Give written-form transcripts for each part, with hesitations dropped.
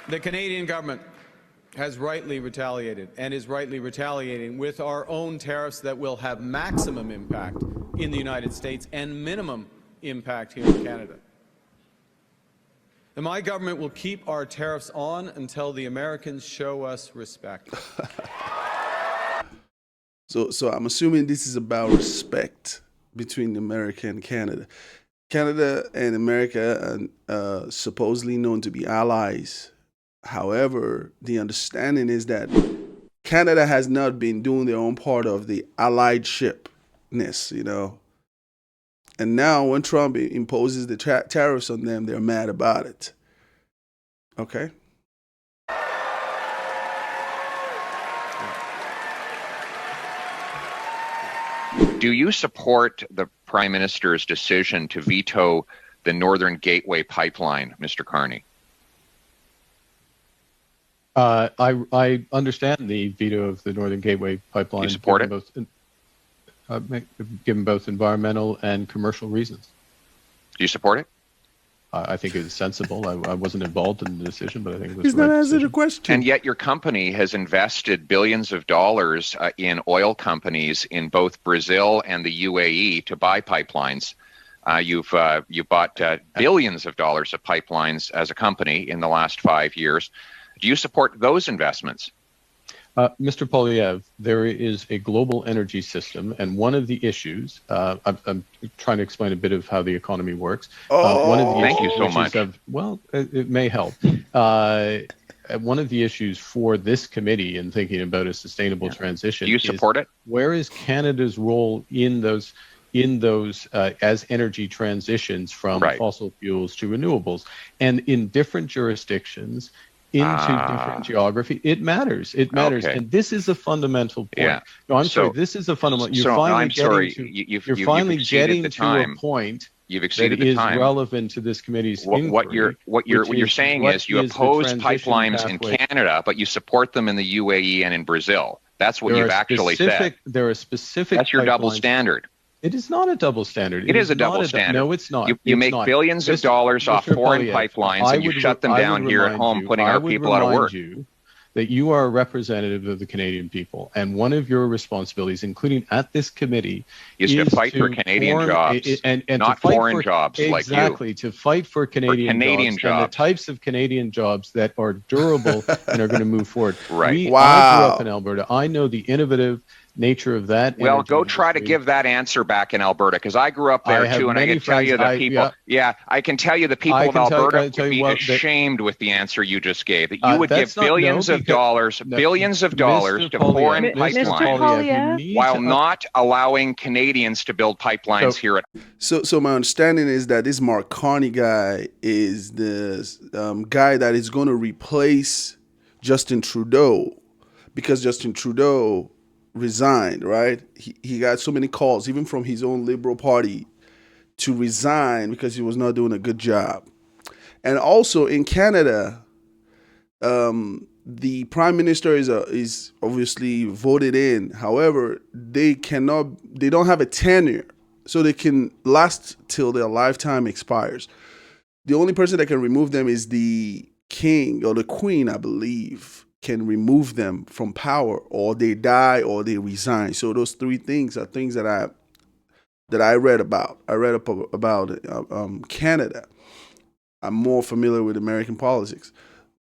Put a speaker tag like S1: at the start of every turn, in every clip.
S1: The Canadian government has rightly retaliated and is rightly retaliating with our own tariffs that will have maximum impact in the United States and minimum impact here in Canada. And my government will keep our tariffs on until the Americans show us respect.
S2: So I'm assuming this is about respect between America and Canada. Canada and America are supposedly known to be allies. However, the understanding is that Canada has not been doing their own part of the alliedshipness, you know. And now when Trump imposes the tariffs on them, they're mad about it. Okay?
S3: Do you support the Prime Minister's decision to veto the Northern Gateway pipeline, Mr. Carney?
S4: I understand the veto of the Northern Gateway pipeline.
S3: You support it?
S4: Given both environmental and commercial reasons.
S3: Do you support it?
S4: I think it was sensible. I wasn't involved in the decision, but I think it was
S2: He's
S4: the right
S2: not answering the
S4: decision.
S2: question.
S3: And yet your company has invested billions of dollars in oil companies in both Brazil and the UAE to buy pipelines. You bought billions of dollars of pipelines as a company in the last 5 years. Do you support those investments?
S4: Mr. Polyev, there is a global energy system, and one of the issues, I'm trying to explain a bit of how the economy works. One of the
S3: Thank
S4: issues,
S3: you so
S4: which
S3: much.
S4: is well, it may help. One of the issues for this committee in thinking about a sustainable transition
S3: Do you support it?
S4: Where is Canada's role in those as energy transitions from fossil fuels to renewables? And in different jurisdictions, into different geography, it matters. It matters, and this is a fundamental point.
S3: Yeah.
S4: No, I'm sorry. This is a fundamental. You're finally getting to a point
S3: You've exceeded
S4: that
S3: the
S4: is
S3: time.
S4: relevant to this committee's
S3: What
S4: inquiry.
S3: you're saying is you oppose pipelines in
S4: pathway?
S3: Canada, but you support them in the UAE and in Brazil. That's what you've actually said.
S4: There are specific.
S3: That's your
S4: pipelines.
S3: double standard.
S4: It is not a double standard.
S3: It is a double standard.
S4: No, it's not.
S3: You make billions of dollars off foreign pipelines, and you shut them down here at home, putting our people out of work.
S4: That you are a representative of the Canadian people, and one of your responsibilities, including at this committee,
S3: is to fight for Canadian jobs, and not foreign jobs like you.
S4: Exactly, to fight for Canadian jobs, and the types of Canadian jobs that are durable and are going to move forward.
S3: Right.
S4: I grew up in Alberta. I know the innovative nature of that.
S3: Well, go try to give that answer back in Alberta, because I grew up there too, and I can tell you the people. I can tell you the people of Alberta would be ashamed with the answer you just gave. That you would give billions of dollars to foreign pipelines, while not allowing Canadians to build pipelines here at.
S2: So my understanding is that this Mark Carney guy is the guy that is going to replace Justin Trudeau, because Justin Trudeau resigned, right? He got so many calls, even from his own Liberal Party, to resign because he was not doing a good job. And also in Canada, the Prime Minister is obviously voted in. However, they don't have a tenure, so they can last till their lifetime expires. The only person that can remove them is the king or the queen, I believe, can remove them from power, or they die or they resign. So those three things are things that I read about. I read up about Canada. I'm more familiar with American politics.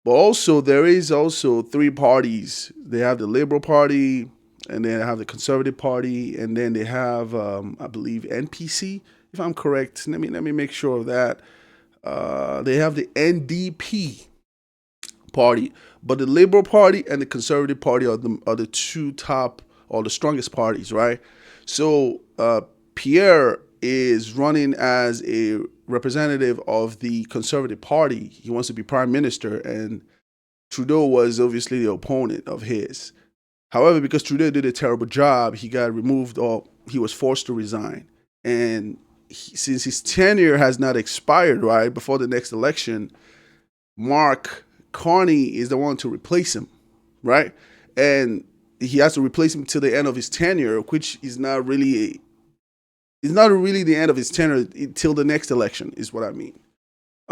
S2: But also there is also three parties. They have the Liberal Party, and then they have the Conservative Party, and then they have I believe NPC, if I'm correct. Let me make sure of that. They have the NDP party, but the Liberal Party and the Conservative Party are the two top, or the strongest parties, right? So Pierre is running as a representative of the Conservative Party. He wants to be Prime Minister, and Trudeau was obviously the opponent of his. However, because Trudeau did a terrible job, he got removed, or he was forced to resign. And since his tenure has not expired, right, before the next election, Mark Carney is the one to replace him, right? And he has to replace him till the end of his tenure, which is not really the end of his tenure till the next election, is what I mean.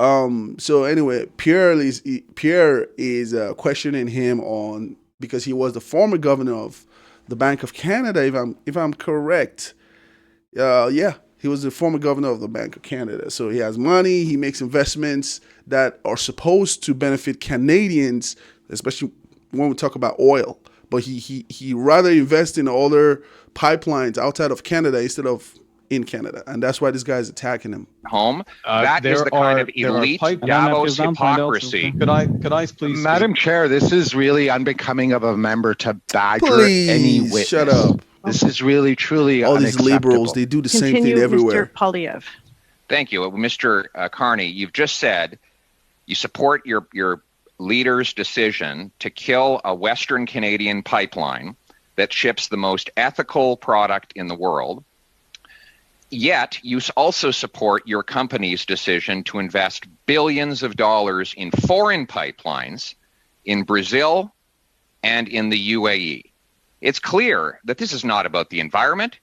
S2: So anyway, Pierre is questioning him on, because he was the former governor of the Bank of Canada, if I'm correct. Yeah, he was the former governor of the Bank of Canada. So he has money. He makes investments that are supposed to benefit Canadians, especially when we talk about oil. But he rather invest in other pipelines outside of Canada instead of in Canada, and that's why this guy is attacking him.
S3: That is the kind of elite Davos hypocrisy.
S4: Could I please,
S5: Madam Chair? This is really unbecoming of a member to badger any witness.
S2: Shut up.
S5: This is really, truly
S2: all
S5: unacceptable.
S2: These liberals, they do the same thing everywhere.
S6: Mr. Polyev.
S3: Thank you, Mr. Carney. You've just said you support your leader's decision to kill a Western Canadian pipeline that ships the most ethical product in the world. Yet, you also support your company's decision to invest billions of dollars in foreign pipelines in Brazil and in the UAE. It's clear that this is not about the environment.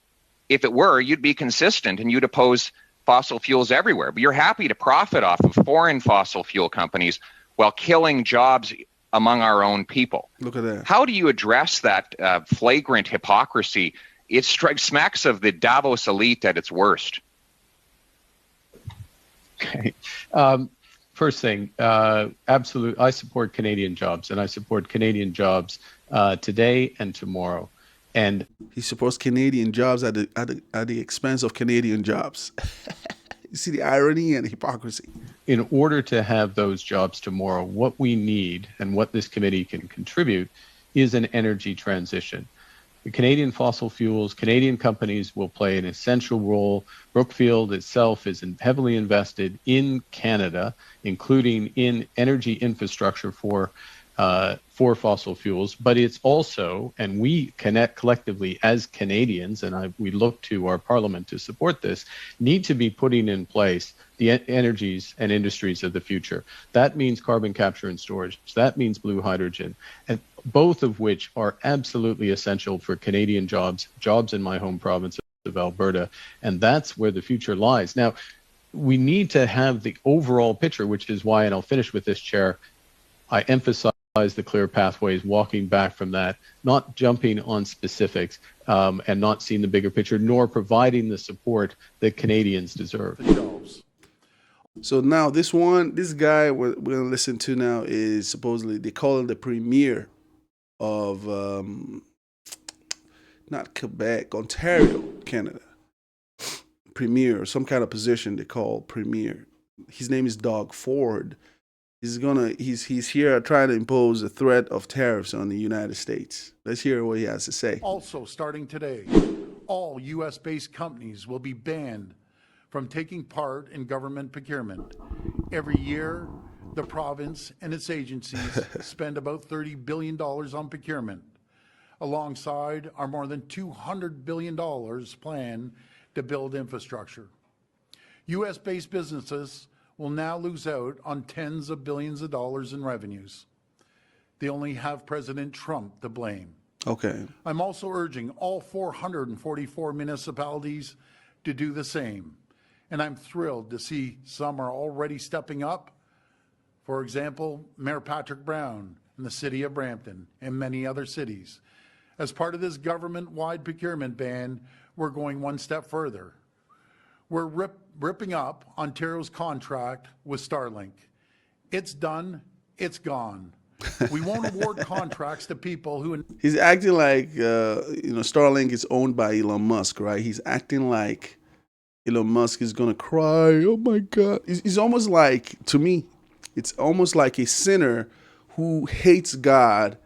S3: If it were, you'd be consistent and you'd oppose fossil fuels everywhere. But you're happy to profit off of foreign fossil fuel companies while killing jobs among our own people.
S2: Look at that.
S3: How do you address that flagrant hypocrisy? It smacks of the Davos elite at its worst.
S4: Okay. First thing, absolutely, I support Canadian jobs, and I support Canadian jobs today and tomorrow. And
S2: he supports Canadian jobs at the expense of Canadian jobs. You see the irony and hypocrisy.
S4: In order to have those jobs tomorrow, what we need and what this committee can contribute is an energy transition. The Canadian fossil fuels, Canadian companies will play an essential role. Brookfield itself is heavily invested in Canada, including in energy infrastructure for fossil fuels. But it's also, and we connect collectively as Canadians, and we look to our parliament to support this, need to be putting in place the energies and industries of the future. That means carbon capture and storage. That means blue hydrogen, and both of which are absolutely essential for Canadian jobs in my home province of Alberta. And that's where the future lies. Now, we need to have the overall picture, which is why, and I'll finish with this, Chair, I emphasize the clear pathways, walking back from that, not jumping on specifics, and not seeing the bigger picture, nor providing the support that Canadians deserve.
S2: So now this guy we're going to listen to now is supposedly, they call him the premier of, not Quebec, Ontario, Canada. Premier, some kind of position they call premier. His name is Doug Ford. He's here trying to impose a threat of tariffs on the United States. Let's hear what he has to say.
S7: Also, starting today, all U.S.-based companies will be banned from taking part in government procurement. Every year, the province and its agencies spend about $30 billion on procurement, alongside our more than $200 billion plan to build infrastructure. U.S.-based businesses will now lose out on tens of billions of dollars in revenues. They only have President Trump to blame.
S2: Okay.
S7: I'm also urging all 444 municipalities to do the same. And I'm thrilled to see some are already stepping up. For example, Mayor Patrick Brown in the city of Brampton and many other cities. As part of this government-wide procurement ban, we're going one step further. We're ripping up Ontario's contract with Starlink. It's done, it's gone. We won't award contracts to people who...
S2: He's acting like, Starlink is owned by Elon Musk, right? He's acting like Elon Musk is going to cry. Oh my God. It's almost like, to me, it's almost like a sinner who hates God.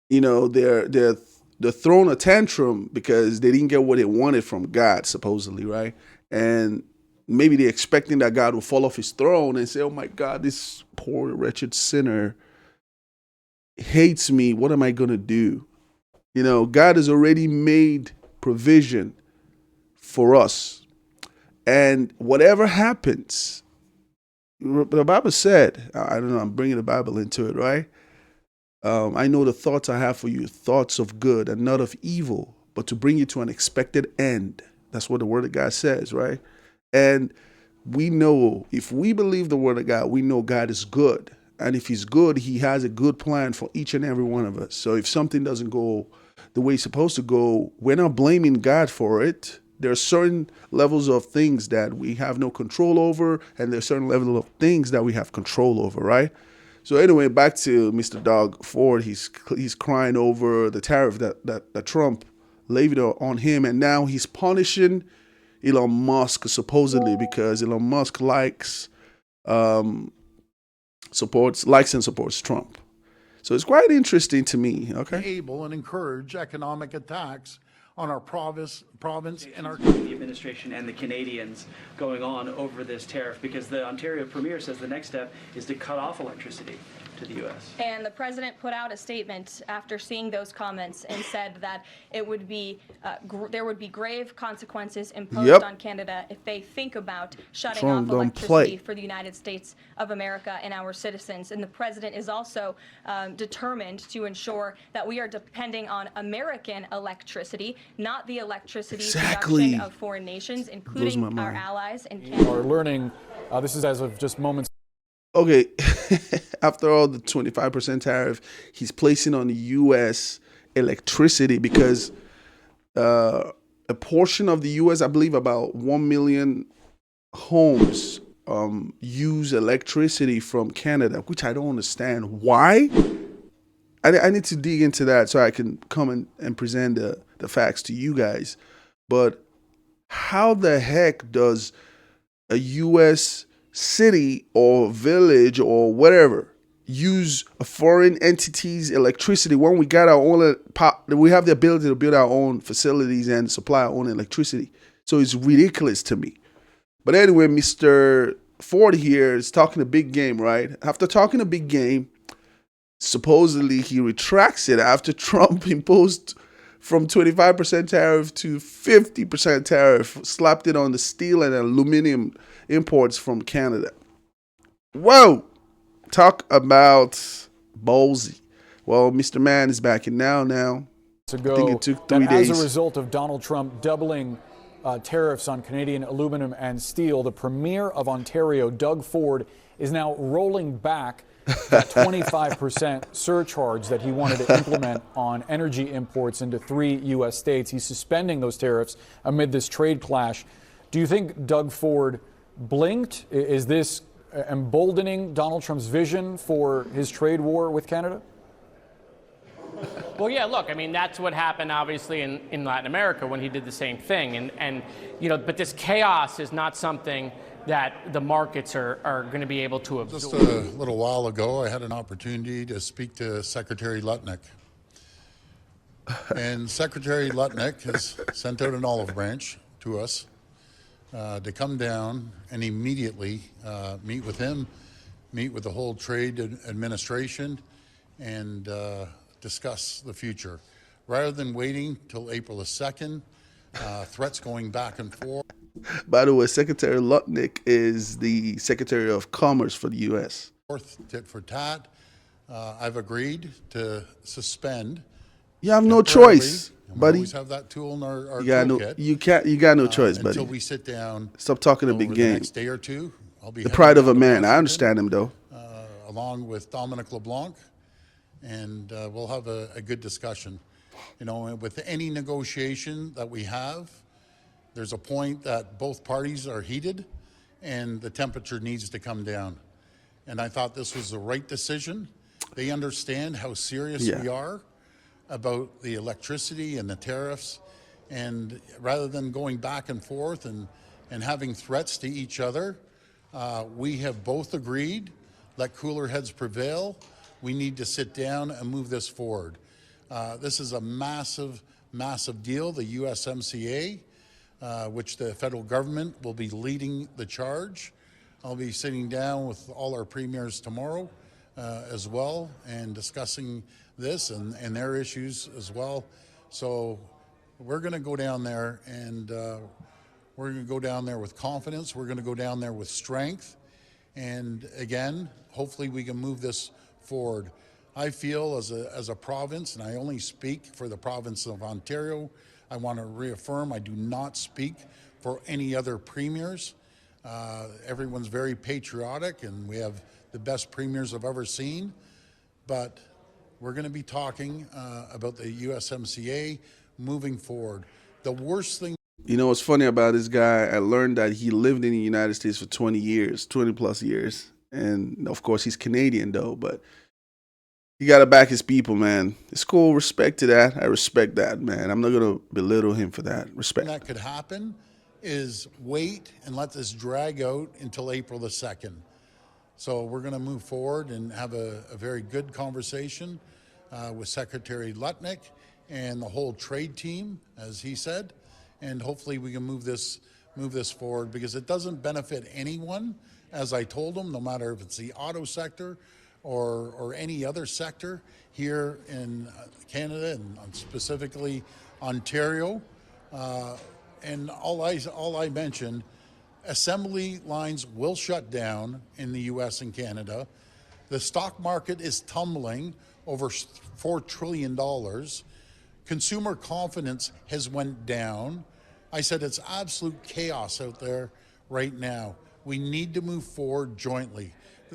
S2: They're throwing a tantrum because they didn't get what they wanted from God, supposedly, right? And maybe they're expecting that God will fall off his throne and say, oh my God, this poor, wretched sinner hates me. What am I going to do? God has already made provision for us. And whatever happens, the Bible said, I don't know, I'm bringing the Bible into it, right? I know the thoughts I have for you, thoughts of good and not of evil, but to bring you to an expected end. That's what the word of God says, right? And we know, if we believe the word of God, we know God is good. And if he's good, he has a good plan for each and every one of us. So if something doesn't go the way it's supposed to go, we're not blaming God for it. There are certain levels of things that we have no control over, and there are certain levels of things that we have control over, right? So anyway, back to Mr. Doug Ford. He's crying over the tariff that Trump levied on him, and now he's punishing Elon Musk supposedly because Elon Musk likes and supports Trump. So it's quite interesting to me. Okay,
S7: able and encourage economic attacks on our province and our
S6: the administration and the Canadians going on over this tariff, because the Ontario Premier says the next step is to cut off electricity to the U.S.
S8: And the president put out a statement after seeing those comments and said that it would be there would be grave consequences imposed on Canada if they think about shutting off electricity for the United States of America and our citizens. And the president is also determined to ensure that we are depending on American electricity, not the electricity production of foreign nations, including our allies in Canada.
S9: Are learning, this is as of just moments.
S2: Okay, after all the 25% tariff he's placing on the U.S. electricity, because a portion of the U.S., I believe about 1 million homes use electricity from Canada, which I don't understand. Why? I need to dig into that so I can come and present the facts to you guys. But how the heck does a U.S. city or village or whatever use a foreign entity's electricity when we got our own we have the ability to build our own facilities and supply our own electricity? So it's ridiculous to me. But anyway, Mr. Ford here is talking a big game, right? After talking a big game, supposedly he retracts it after Trump imposed from 25% tariff to 50% tariff, slapped it on the steel and aluminum imports from Canada. Whoa! Talk about ballsy. Well, Mr. Man is back in now. I think it took 3 days.
S9: As a result of Donald Trump doubling tariffs on Canadian aluminum and steel, the Premier of Ontario, Doug Ford, is now rolling back that 25% surcharge that he wanted to implement on energy imports into 3 U.S. states. He's suspending those tariffs amid this trade clash. Do you think Doug Ford blinked? Is this emboldening Donald Trump's vision for his trade war with Canada?
S10: Well, yeah, look, I mean, that's what happened, obviously, in Latin America when he did the same thing. And but this chaos is not something that the markets are going to be able to absorb.
S7: Just a little while ago, I had an opportunity to speak to Secretary Lutnick. And Secretary Lutnick has sent out an olive branch to us to come down and immediately meet with him, meet with the whole trade administration, and discuss the future. Rather than waiting till April the 2nd, threats going back and forth.
S2: By the way, Secretary Lutnick is the Secretary of Commerce for the U.S.
S7: Tit for tat. I've agreed to suspend.
S2: You have no choice, buddy.
S7: We always have that tool in our
S2: toolkit.
S7: No,
S2: you got no choice, buddy.
S7: Until we sit down.
S2: Stop talking a big game.
S7: The next day or two, I'll be
S2: the pride of a man. I understand him, though.
S7: Along with Dominic LeBlanc, and we'll have a good discussion. You know, with any negotiation that we have, there's a point that both parties are heated and the temperature needs to come down. And I thought this was the right decision. They understand how serious we are about the electricity and the tariffs. And rather than going back and forth and having threats to each other, we have both agreed, let cooler heads prevail. We need to sit down and move this forward. This is a massive, massive deal, the USMCA. Which the federal government will be leading the charge. I'll be sitting down with all our premiers tomorrow as well and discussing this and their issues as well. So we're going to go down there and we're going to go down there with confidence. We're going to go down there with strength. And again, hopefully we can move this forward. I feel as a province, and I only speak for the province of Ontario, I want to reaffirm I do not speak for any other premiers. Everyone's very patriotic, and we have the best premiers I've ever seen. But we're going to be talking about the USMCA moving forward. The worst thing.
S2: You know what's funny about this guy? I learned that he lived in the United States for 20 years, 20 plus years. And of course, he's Canadian though, but you got to back his people, man. It's cool. Respect to that. I respect that, man. I'm not going to belittle him for that. Respect.
S7: That could happen is wait and let this drag out until April the 2nd. So we're going to move forward and have a very good conversation with Secretary Lutnick and the whole trade team, as he said, and hopefully we can move this forward, because it doesn't benefit anyone, as I told him, no matter if it's the auto sector or any other sector here in Canada, and specifically Ontario. And all I mentioned, assembly lines will shut down in the US and Canada. The stock market is tumbling over $4 trillion. Consumer confidence has went down. I said it's absolute chaos out there right now. We need to move forward jointly.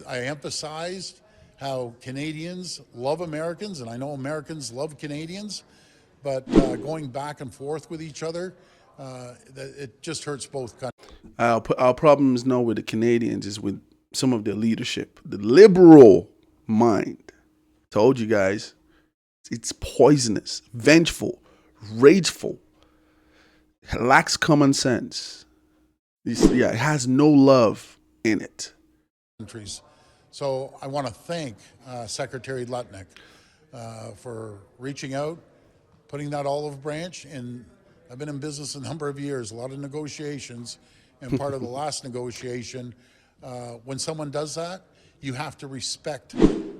S7: I emphasized how Canadians love Americans, and I know Americans love Canadians, but going back and forth with each other, it just hurts both countries.
S2: Our problem is not with the Canadians, is with some of their leadership. The liberal mind, told you guys, it's poisonous, vengeful, rageful, it lacks common sense. It has no love in it.
S7: So I want to thank Secretary Lutnick for reaching out, putting that olive branch in. I've been in business a number of years, a lot of negotiations, and part of the last negotiation, when someone does that, you have to respect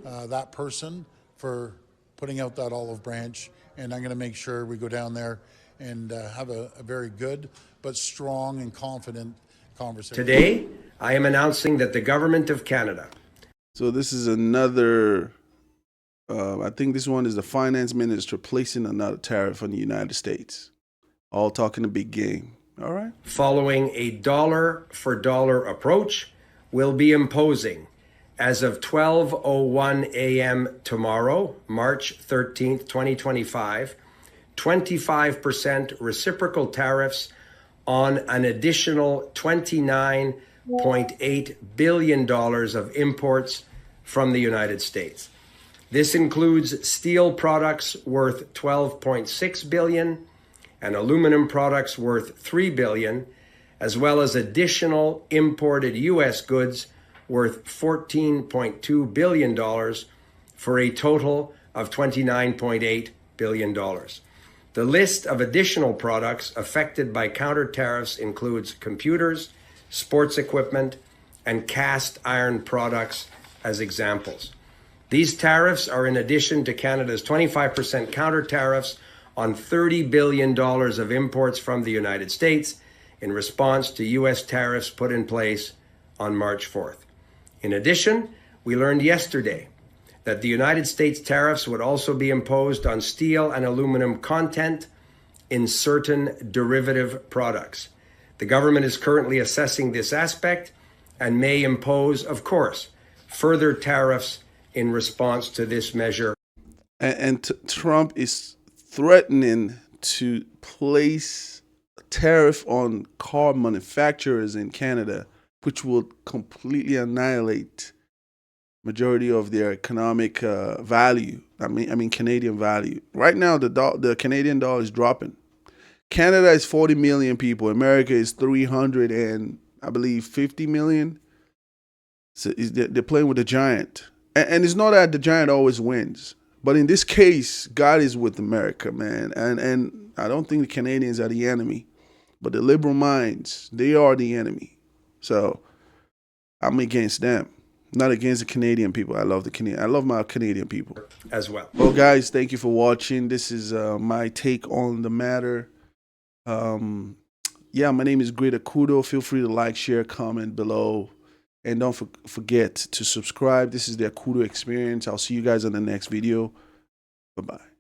S7: that person for putting out that olive branch, and I'm going to make sure we go down there and have a very good but strong and confident conversation.
S11: Today, I am announcing that the Government of Canada.
S2: So this is another, I think this one is the finance minister placing another tariff on the United States. All talking a big game. All right.
S11: Following a dollar for dollar approach, will be imposing, as of 12:01 a.m. tomorrow, March 13th, 2025, 25% reciprocal tariffs on an additional $29.8 billion of imports from the United States. This includes steel products worth $12.6 billion and aluminum products worth $3 billion, as well as additional imported U.S. goods worth $14.2 billion for a total of $29.8 billion. The list of additional products affected by counter tariffs includes computers, sports equipment, and cast iron products as examples. These tariffs are in addition to Canada's 25% counter tariffs on $30 billion of imports from the United States in response to U.S. tariffs put in place on March 4th. In addition, we learned yesterday that the United States tariffs would also be imposed on steel and aluminum content in certain derivative products. The government is currently assessing this aspect and may impose, of course, further tariffs in response to this measure.
S2: And Trump is threatening to place a tariff on car manufacturers in Canada, which will completely annihilate majority of their economic value. I mean Canadian value. Right now, the Canadian dollar is dropping. Canada is 40 million people. America is 300 and I believe 50 million. So they're playing with the giant, and it's not that the giant always wins, but in this case, God is with America, man. And I don't think the Canadians are the enemy, but the liberal minds, they are the enemy. So I'm against them. Not against the Canadian people. I love my Canadian people
S11: as well.
S2: Well, guys, thank you for watching. This is my take on the matter. Yeah, my name is Greater Kudo. Feel free to like, share, comment below, and don't forget to subscribe. This is the Kudo Experience. I'll see you guys on the next video. Bye-bye.